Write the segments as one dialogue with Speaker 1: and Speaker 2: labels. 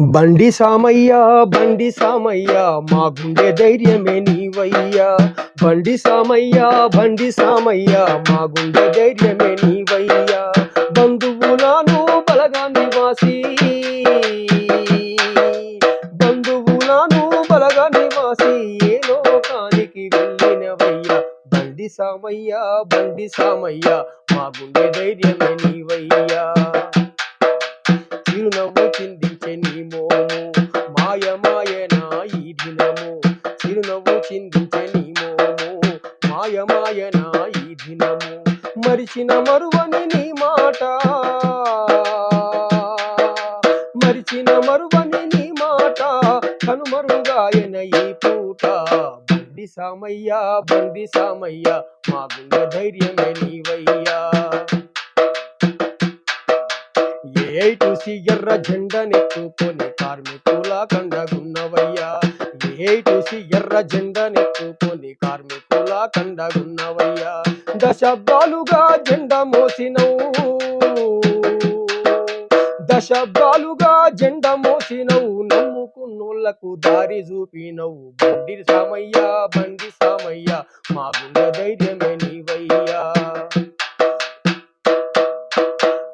Speaker 1: బండి సామయ్య బండి సామయ్య మా గుండె ధైర్యమే నీవయ్యా. బండి సామయ్య బండి సామయ్య మా గుండె ధైర్యమే నీవయ్యా. బంధువులను బలగా నివాసి బంధువులను బలగా నివాసి ఏ లోకానికి వెళ్ళినవయ్యా. బండి సామయ్య బండి సామయ్య మా గుండె ధైర్యమే నీవయ్యా. చిరునవ్వు చిందించే నీ మోము మాయమాయనా ఈ దినము. చిరునవ్వు చిందించే నీ మోము మాయమాయనా ఈ దినము. మరిచిన మరువని నీ మాట మరిచిన మరువని నీ మాట కనుమరుగాయన ఈ పూట. బండి సామయ్య బండి సామయ్య మా గుండె ధైర్యమే నీవయ్యా. ఏటుసి ఎర్ర జెండనెత్తుకొని కార్మికుల కండగున్నవయ్యా. ఏటుసి ఎర్ర జెండనెత్తుకొని కార్మికుల కండగున్నవయ్యా. దశాబ్దాలుగా జెండా మోసినవు దశాబ్దాలుగా జెండా మోసినవు. నమ్ముకున్నోళ్లకు దారి చూపినవు. బండి సామయ్య బండి సామయ్య మా గుండె ధైర్యమే నీవయ్యా.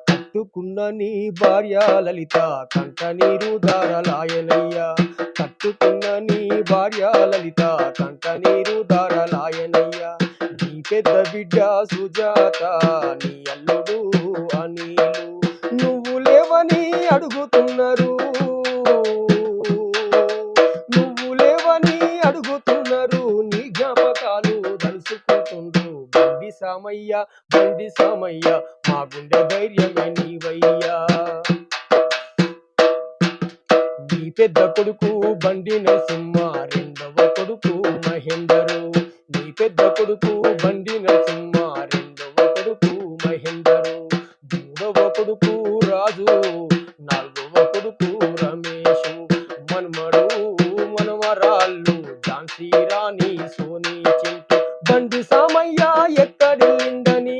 Speaker 1: కట్టుకున్న నీ భార్య లలిత కంట నీరు దారలాయనయ్యా. కట్టుకున్న నీ భార్య లలిత కంట నీరు దారలాయనయ్యా. నీ పెద్ద బిడ్డ సుజాత నీ అల్లుడు అనిలు నువ్వు లేవని అడుగుతున్నారు. నువ్వు లేవని అడుగుతున్నారు. నీ జ్ఞాపకాలు తలుసుకుంటుండ్రు. బండి సామయ్య బండి సామయ్య మా గుండె ధైర్యమే నీవయ్యా. నీ పెద్ద కొడుకు బండి నరసింహ రెండవ కొడుకు మహేందరు. నీ పెద్ద కొడుకు బండి నరసింహ రెండవ కొడుకు మహేందరు. మూడవ కొడుకు రాజు నాలుగవ కొడుకు రమేషు. మన్మడు మనవరాళ్ళు ఝాన్సీ రాణి సోనీ చింటూ. బండి సామయ్య ఎక్కడెళ్ళిందని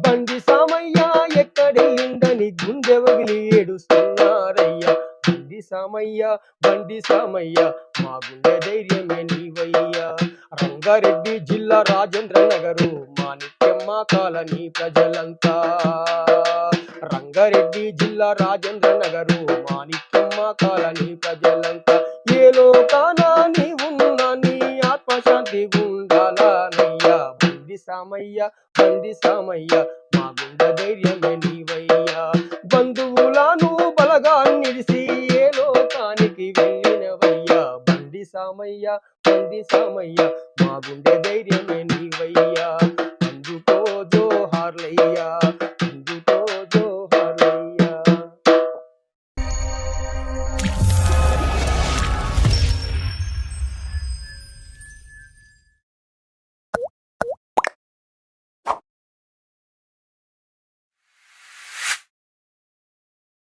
Speaker 1: బండి సామయ్య ఎక్కడెళ్ళిందని గుండె వగిలి ఏడుస్తున్నారయ్యా. బండి సామయ్య బండి సామయ్య మా గుండె ధైర్యమే నీవయ్యా. రంగారెడ్డి జిల్లా రాజేంద్ర నగరు మాణిక్యమ్మ కాలనీ ప్రజలంతా. రంగారెడ్డి జిల్లా రాజేంద్ర నగరు మాణిక్యమ్మ కాలనీ ప్రజలంతా. ఏ లోకాన నీ ఉన్నా నీ ఆత్మశాంతి ఉండాలనయ్యా. బండి సామయ్య బండి సామయ్య మా గుండె ధైర్యమే నీవయ్యా. బంధువులను బలగా నిలిసి ఏ లోకానికి వెళ్ళినవయ్యా. బండి సామయ్య బండి సామయ్య మా గుండె ధైర్యమే